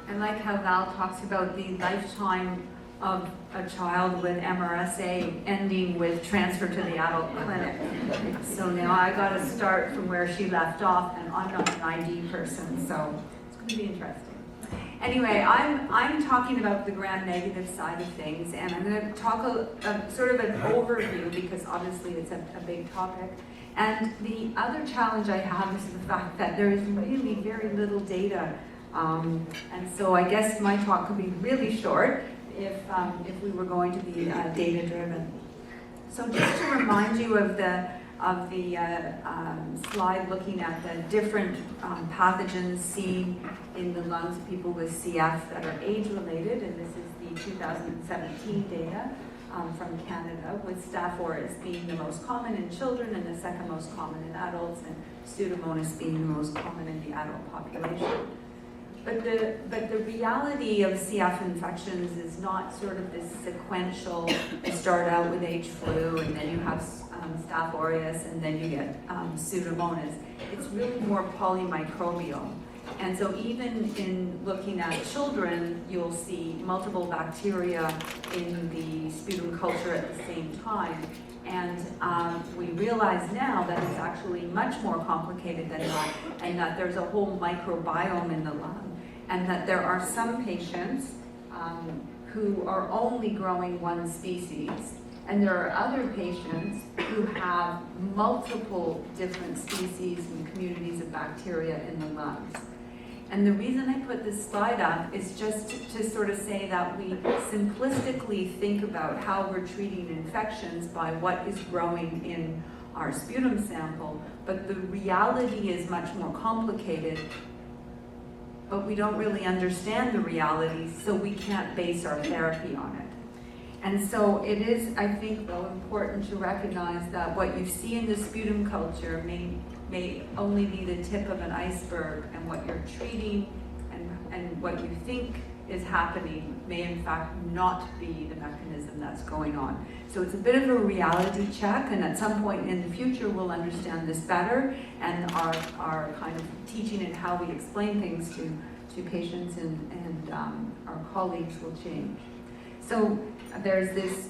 I like how Val talks about the lifetime of a child with MRSA ending with transfer to the adult clinic. So now I got to start from where she left off, and I'm not an ID person, so it's going to be interesting. Anyway, I'm talking about the gram-negative side of things, and I'm going to talk a sort of an overview because obviously it's a big topic. And the other challenge I have is the fact that there is really very little data, and so I guess my talk could be really short if we were going to be data-driven. So just to remind you of the slide looking at the different pathogens seen in the lungs of people with CF that are age-related, and this is the 2017 data from Canada, with Staph aureus being the most common in children and the second most common in adults, and Pseudomonas being the most common in the adult population. But the reality of CF infections is not sort of this sequential, you start out with H. flu, and then you have Staph aureus, and then you get Pseudomonas. It's really more polymicrobial. And so even in looking at children, you'll see multiple bacteria in the sputum culture at the same time. And we realize now that it's actually much more complicated than that, and that there's a whole microbiome in the lung, and that there are some patients who are only growing one species, and there are other patients who have multiple different species and communities of bacteria in the lungs. And the reason I put this slide up is just to sort of say that we simplistically think about how we're treating infections by what is growing in our sputum sample, but the reality is much more complicated, but we don't really understand the reality, so we can't base our therapy on it. And so it is, I think, though, important to recognize that what you see in the sputum culture may only be the tip of an iceberg, and what you're treating and what you think is happening may in fact not be the mechanism that's going on. So it's a bit of a reality check, and at some point in the future we'll understand this better, and our kind of teaching and how we explain things to patients and our colleagues will change. So there's this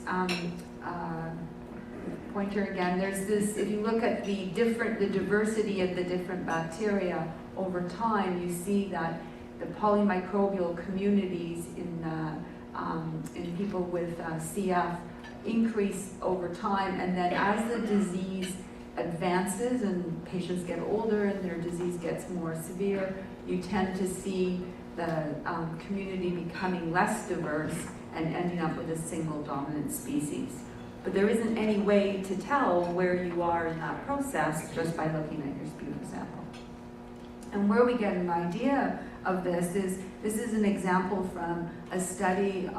pointer again. There's this, if you look at the diversity of the different bacteria over time, you see that the polymicrobial communities in people with CF increase over time, and then as the disease advances and patients get older and their disease gets more severe, you tend to see the community becoming less diverse and ending up with a single dominant species. But there isn't any way to tell where you are in that process just by looking at your sputum sample. And where we get an idea of this is an example from a study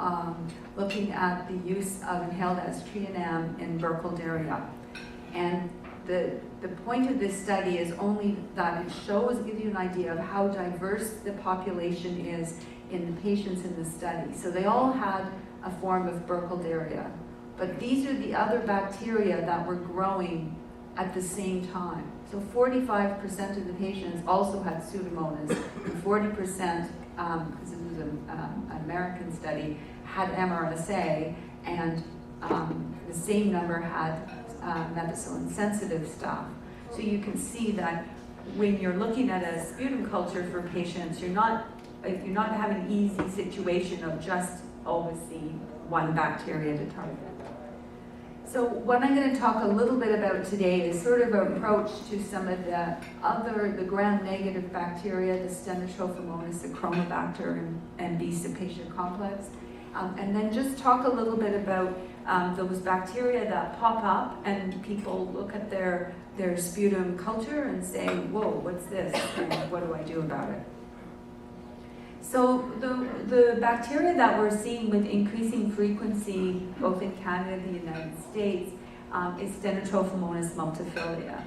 looking at the use of inhaled aztreonam in Burkholderia. And the point of this study is only that it gives you an idea of how diverse the population is in the patients in the study. So they all had a form of Burkholderia, but these are the other bacteria that were growing at the same time. So 45% of the patients also had Pseudomonas, and 40%, because this was an American study, had MRSA, and the same number had methicillin-sensitive stuff. So you can see that when you're looking at a sputum culture for patients, you're not having an easy situation of just always seeing one bacteria to target. So what I'm going to talk a little bit about today is sort of an approach to some of the gram-negative bacteria, the Stenotrophomonas, the Chroma Factor, and B. Symposia complex. And then just talk a little bit about those bacteria that pop up and people look at their sputum culture and say, whoa, what's this? And what do I do about it? So the bacteria that we're seeing with increasing frequency, both in Canada and the United States, is Stenotrophomonas multifilia.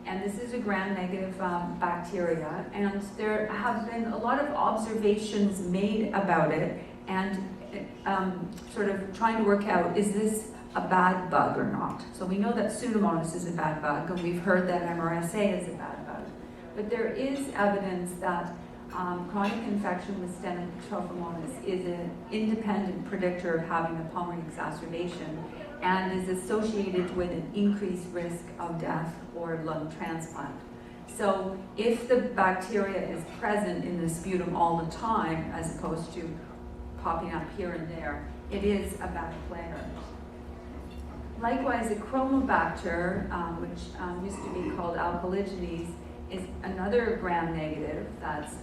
And this is a gram-negative bacteria, and there have been a lot of observations made about it, and sort of trying to work out, is this a bad bug or not? So we know that Pseudomonas is a bad bug, and we've heard that MRSA is a bad bug. But there is evidence that chronic infection with Stenotrophomonas is an independent predictor of having a pulmonary exacerbation and is associated with an increased risk of death or lung transplant. So if the bacteria is present in the sputum all the time, as opposed to popping up here and there, it is a bad player. Likewise, a Chroma Factor, which used to be called alkaligenes, is another gram-negative that's,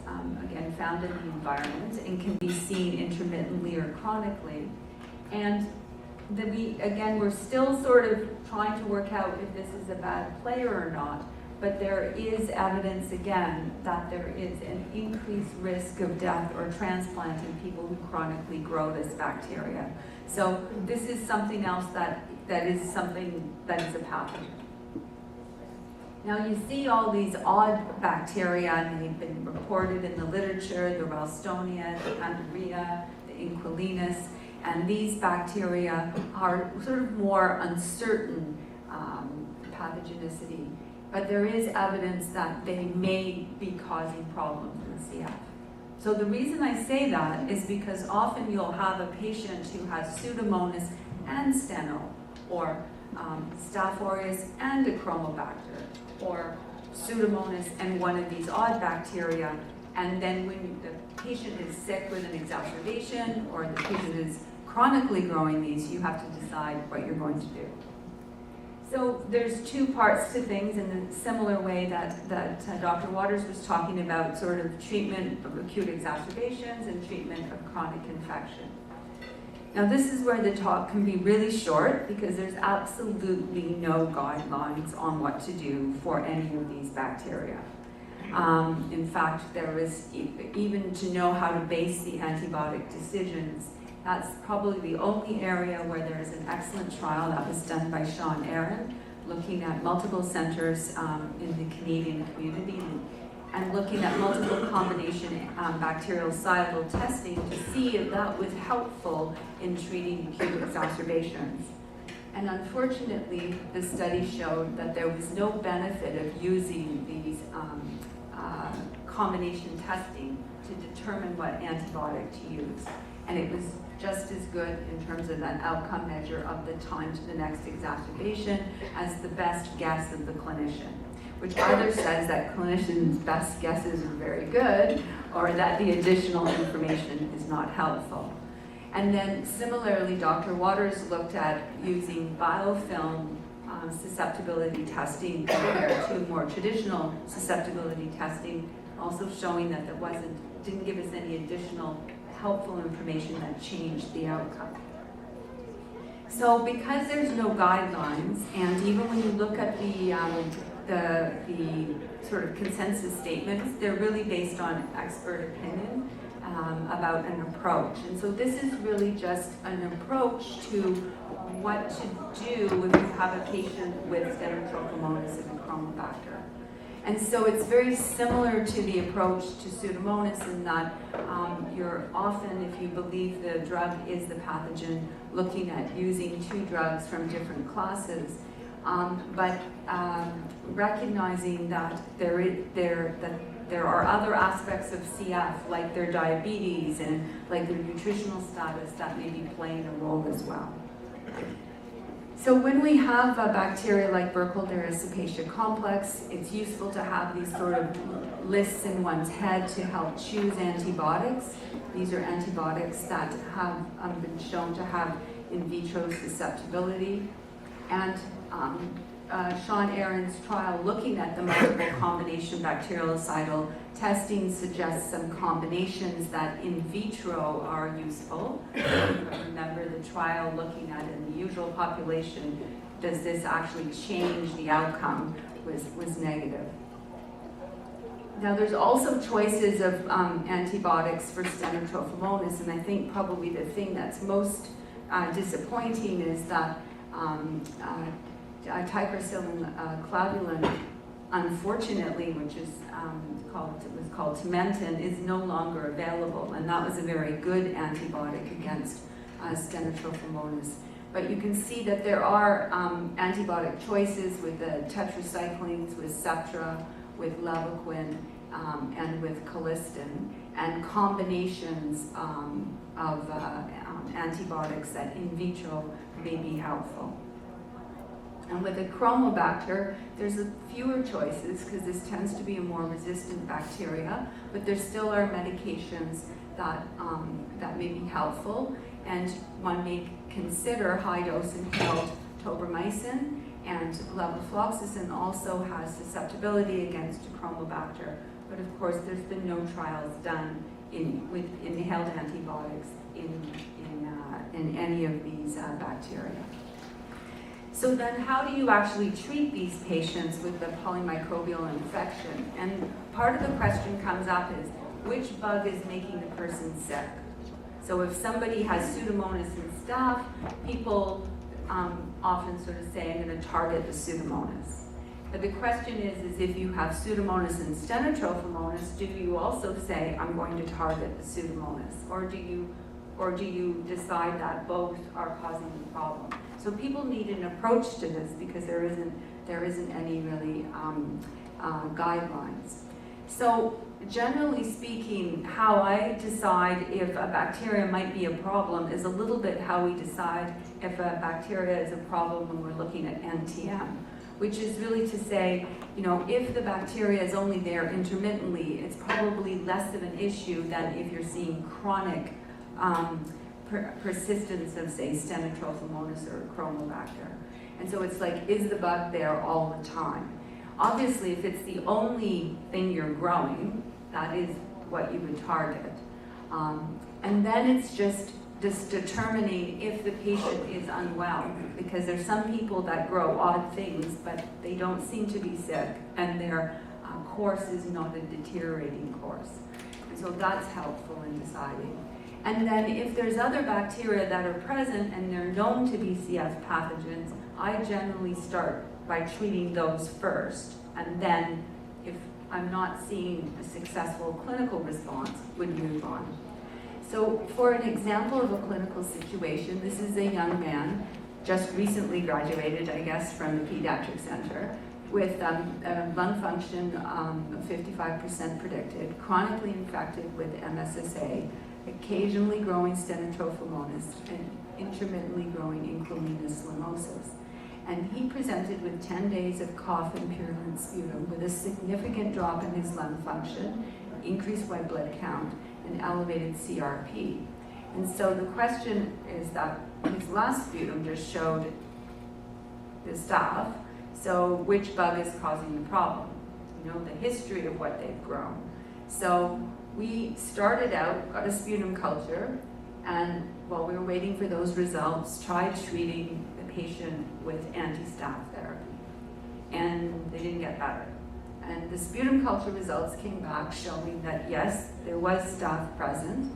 again, found in the environment and can be seen intermittently or chronically. And we're still sort of trying to work out if this is a bad player or not, but there is evidence, again, that there is an increased risk of death or transplant in people who chronically grow this bacteria. So this is something else that is a pathogen. Now you see all these odd bacteria, and they've been reported in the literature, the Ralstonia, the Candidaria, the Inquilinus, and these bacteria are sort of more uncertain pathogenicity, but there is evidence that they may be causing problems in CF. So the reason I say that is because often you'll have a patient who has Pseudomonas and Steno, or Staph aureus and a Chroma Factor, or Pseudomonas and one of these odd bacteria, and then when the patient is sick with an exacerbation or the patient is chronically growing these, you have to decide what you're going to do. So there's two parts to things in a similar way that Dr. Waters was talking about, sort of treatment of acute exacerbations and treatment of chronic infection. Now this is where the talk can be really short because there's absolutely no guidelines on what to do for any of these bacteria. In fact, there is, even to know how to base the antibiotic decisions, that's probably the only area where there is an excellent trial that was done by Sean Aaron, looking at multiple centers in the Canadian community and looking at multiple combination bactericidal testing to see if that was helpful in treating acute exacerbations. And unfortunately, the study showed that there was no benefit of using these combination testing to determine what antibiotic to use. And it was just as good in terms of that outcome measure of the time to the next exacerbation as the best guess of the clinician, which either says that clinicians' best guesses are very good or that the additional information is not helpful. And then similarly, Dr. Waters looked at using biofilm susceptibility testing compared to more traditional susceptibility testing, also showing that didn't give us any additional helpful information that changed the outcome. So because there's no guidelines, and even when you look at the sort of consensus statements, they're really based on expert opinion about an approach. And so this is really just an approach to what to do if you have a patient with Stenotrophomonas and a Chroma Factor. And so it's very similar to the approach to Pseudomonas in that you're often, if you believe the drug is the pathogen, looking at using two drugs from different classes, but recognizing that there are other aspects of CF, like their diabetes and like their nutritional status, that may be playing a role as well. So when we have a bacteria like Burkholderia cepacia complex, it's useful to have these sort of lists in one's head to help choose antibiotics. These are antibiotics that have been shown to have in vitro susceptibility. And Sean Aaron's trial looking at the multiple combination bactericidal testing suggests some combinations that in vitro are useful. Remember the trial looking at in the usual population, does this actually change the outcome, was negative. Now there's also choices of antibiotics for Stenotrophomonas, and I think probably the thing that's most disappointing is that ticarcillin clavulin, unfortunately, which is was called Timentin, is no longer available, and that was a very good antibiotic against Stenotrophomonas. But you can see that there are antibiotic choices with the tetracyclines, with Septra, with Levaquin, and with colistin, and combinations of antibiotics that in vitro may be helpful. And with a Chromobacter, there's fewer choices because this tends to be a more resistant bacteria, but there still are medications that, that may be helpful, and one may consider high-dose inhaled tobramycin, and levofloxacin also has susceptibility against Chromobacter, but of course there's been no trials done with inhaled antibiotics in any of these bacteria. So then how do you actually treat these patients with the polymicrobial infection? And part of the question comes up is, which bug is making the person sick? So if somebody has Pseudomonas in staph, people often sort of say, I'm going to target the Pseudomonas. But the question is if you have Pseudomonas and Stenotrophomonas, do you also say, I'm going to target the Pseudomonas? Or do you decide that both are causing the problem? So people need an approach to this because there isn't any really guidelines. So generally speaking, how I decide if a bacteria might be a problem is a little bit how we decide if a bacteria is a problem when we're looking at NTM, which is really to say, if the bacteria is only there intermittently, it's probably less of an issue than if you're seeing chronic persistence of, say, Stenotrophomonas or Chromobacter. And so it's like, is the bug there all the time? Obviously, if it's the only thing you're growing, that is what you would target. And then it's just determining if the patient is unwell, because there's some people that grow odd things, but they don't seem to be sick, and their course is not a deteriorating course. And so that's helpful in deciding. And then if there's other bacteria that are present and they're known to be CF pathogens, I generally start by treating those first. And then if I'm not seeing a successful clinical response, would move on. So for an example of a clinical situation, this is a young man, just recently graduated, I guess, from the pediatric center, with lung function of 55% predicted, chronically infected with MSSA, occasionally growing Stenotrophomonas, and intermittently growing Inquilinis limosus. And he presented with 10 days of cough and purulent sputum with a significant drop in his lung function, increased white blood count, and elevated CRP. And so the question is that his last sputum just showed the staph, so which bug is causing the problem? The history of what they've grown. So we started out, got a sputum culture, and while we were waiting for those results, tried treating the patient with anti-staph therapy. And they didn't get better. And the sputum culture results came back showing that yes, there was staph present,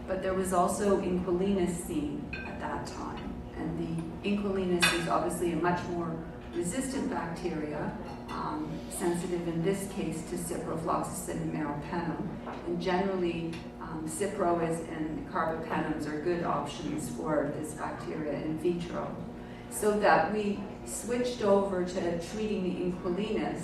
but there was also Inquilinis seen at that time. And the Inquilinis is obviously a much more resistant bacteria, sensitive in this case to ciprofloxacin and meropenem. And generally, cipro and carbapenems are good options for this bacteria in vitro. So that we switched over to treating the Inquilinis,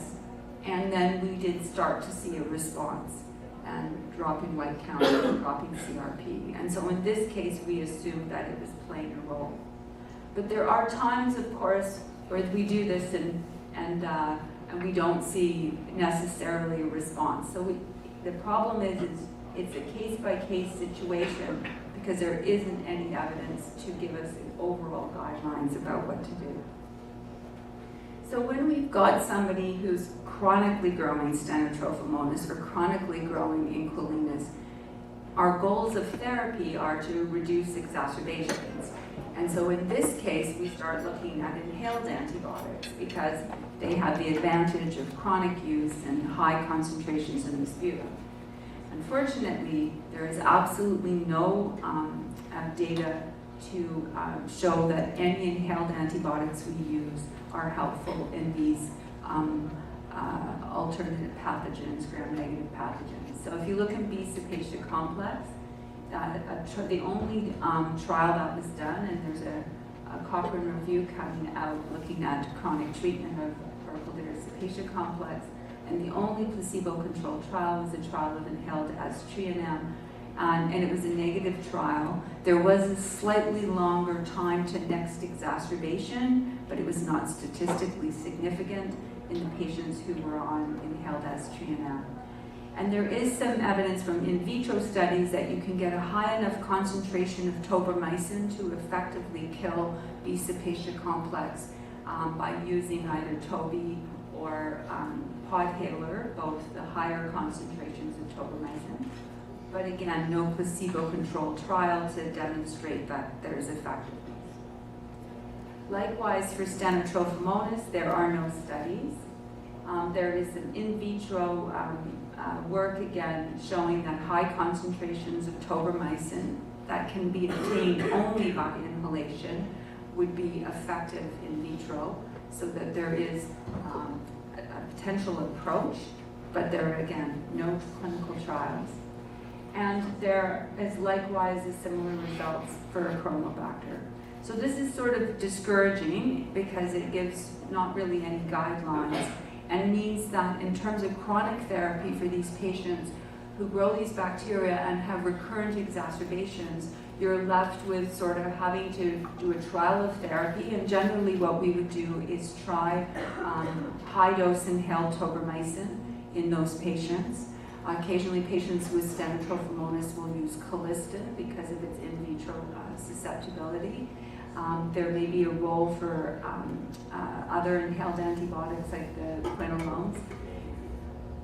and then we did start to see a response, and dropping white count and dropping CRP. And so in this case, we assumed that it was playing a role. But there are times, of course, where we do this and we don't see necessarily a response. So the problem is it's a case-by-case situation because there isn't any evidence to give us overall guidelines about what to do. So when we've got somebody who's chronically growing Stenotrophomonas or chronically growing Inquilinis, our goals of therapy are to reduce exacerbations. And so in this case, we start looking at inhaled antibiotics because they have the advantage of chronic use and high concentrations in the sputum. Unfortunately, there is absolutely no data to show that any inhaled antibiotics we use are helpful in these alternative pathogens, gram-negative pathogens. So if you look at B. Symposia complex, the only trial that was done, and there's a Cochrane review coming out looking at chronic treatment of Burkholderia Symposia complex, And the only placebo-controlled trial was a trial of inhaled aztreonam, and it was a negative trial. There was a slightly longer time to next exacerbation, but it was not statistically significant in the patients who were on inhaled aztreonam. And there is some evidence from in vitro studies that you can get a high enough concentration of tobramycin to effectively kill B. Symposia complex by using either Toby or Podhaler, both the higher concentrations of tobramycin. But again, no placebo-controlled trial to demonstrate that there's effectiveness. Likewise, for Stenotrophomonas, there are no studies. There is some in vitro work, again, showing that high concentrations of tobramycin that can be obtained only by inhalation would be effective in vitro, so that there is a potential approach, but there are, again, no clinical trials. And there is likewise a similar results for a Chroma Factor. So this is sort of discouraging because it gives not really any guidelines, and means that in terms of chronic therapy for these patients who grow these bacteria and have recurrent exacerbations, you're left with sort of having to do a trial of therapy. And generally what we would do is try high-dose inhaled tobramycin in those patients. Occasionally patients with Stenotrophomonas will use colistin because of its in vitro susceptibility. There may be a role for other inhaled antibiotics like the quinolones.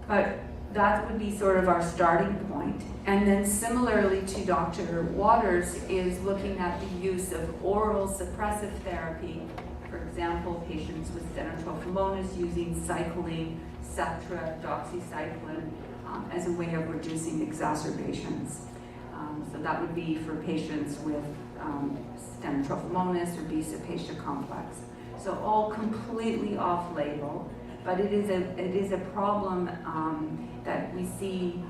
But that would be sort of our starting point. And then similarly to Dr. Waters is looking at the use of oral suppressive therapy. For example, patients with Stenotrophomonas using cycling, Cetra, doxycycline as a way of reducing exacerbations. So that would be for patients with Stenotrophomonas or B. Symposia complex. So all completely off-label, but it is a problem that we see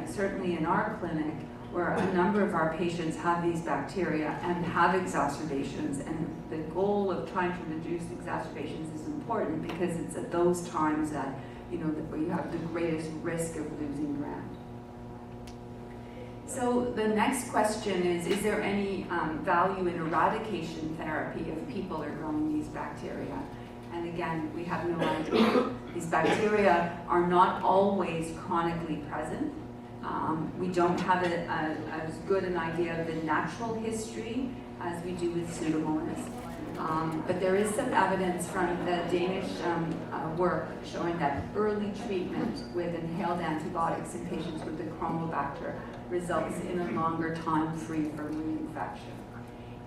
certainly in our clinic, where a number of our patients have these bacteria and have exacerbations, and the goal of trying to reduce exacerbations is important because it's at those times that where you have the greatest risk of losing ground. So the next question is there any value in eradication therapy if people are growing these bacteria? And again, we have no idea. These bacteria are not always chronically present. We don't have as good an idea of the natural history as we do with Pseudomonas. But there is some evidence from the Danish work showing that early treatment with inhaled antibiotics in patients with the Chroma Factor results in a longer time free from reinfection.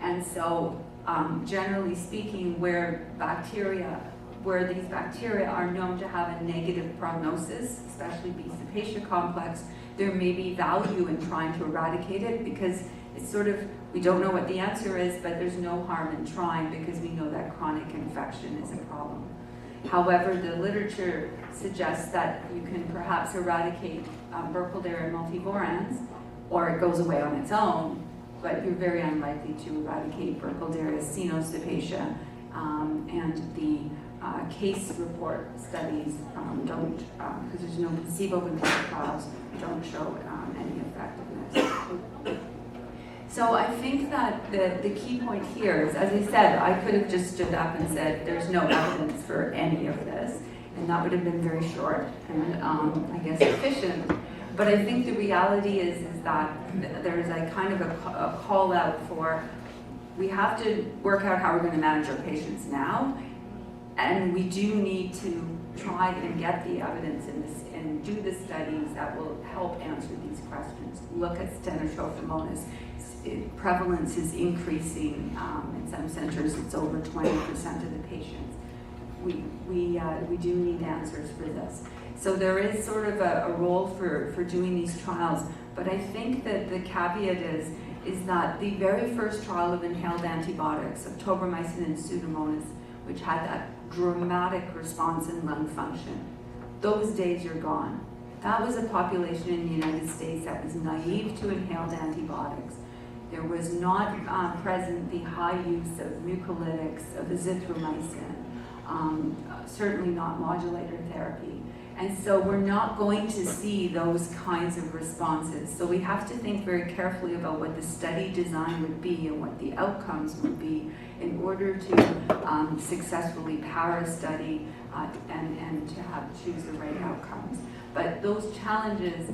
And so, generally speaking, where these bacteria are known to have a negative prognosis, especially B. Symposia complex, there may be value in trying to eradicate it because it's sort of, we don't know what the answer is, but there's no harm in trying because we know that chronic infection is a problem. However, the literature suggests that you can perhaps eradicate Burkholderia multivorans, or it goes away on its own, but you're very unlikely to eradicate Burkholderia Symposia, and the case report studies don't, because there's no placebo-controlled trials, don't show any effectiveness. So I think that the key point here is, as I said, I could have just stood up and said there's no evidence for any of this, and that would have been very short and I guess efficient. But I think the reality is that there is a kind of a call out for, we have to work out how we're going to manage our patients now, and we do need to try and get the evidence in this and do the studies that will help answer these questions. Look at Stenotrophomonas. Prevalence is increasing. In some centers, it's over 20% of the patients. We do need answers for this. So there is sort of a role for doing these trials, but I think that the caveat is that the very first trial of inhaled antibiotics, of tobramycin and Pseudomonas, which had that dramatic response in lung function, those days are gone. That was a population in the United States that was naive to inhaled antibiotics. There was not present the high use of mucolytics, of azithromycin, certainly not modulator therapy. And so we're not going to see those kinds of responses. So we have to think very carefully about what the study design would be and what the outcomes would be in order to successfully power a study and to choose the right outcomes. But those challenges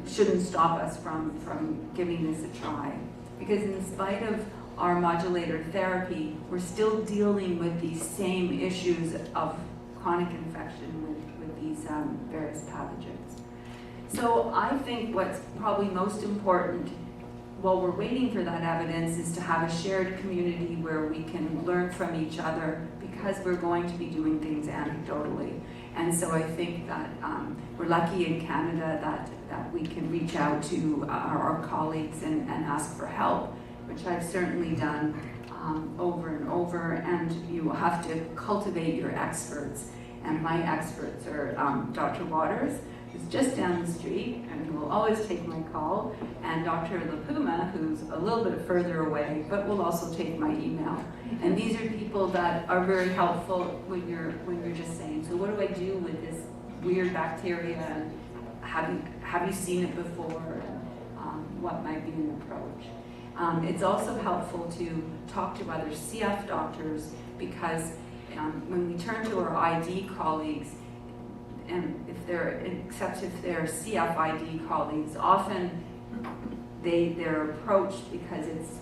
shouldn't stop us from giving this a try. Because in spite of our modulator therapy, we're still dealing with these same issues of chronic infection with these various pathogens. So I think what's probably most important while we're waiting for that evidence is to have a shared community where we can learn from each other, because we're going to be doing things anecdotally. And so I think that we're lucky in Canada that we can reach out to our colleagues and ask for help, which I've certainly done over and over. And you have to cultivate your experts. And my experts are Dr. Waters, who's just down the street and who will always take my call, and Dr. LaPuma, who's a little bit further away, but will also take my email. And these are people that are very helpful when you're just saying, so what do I do with this weird bacteria, and have you seen it before, and what might be an approach. It's also helpful to talk to other CF doctors, because when we turn to our ID colleagues, and except if they're CF ID colleagues, often their approach, because it's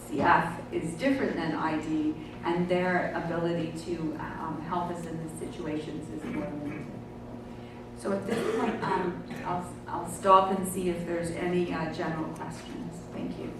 CF, is different than ID, and their ability to help us in these situations is more limited. So at this point, I'll stop and see if there's any general questions. Thank you.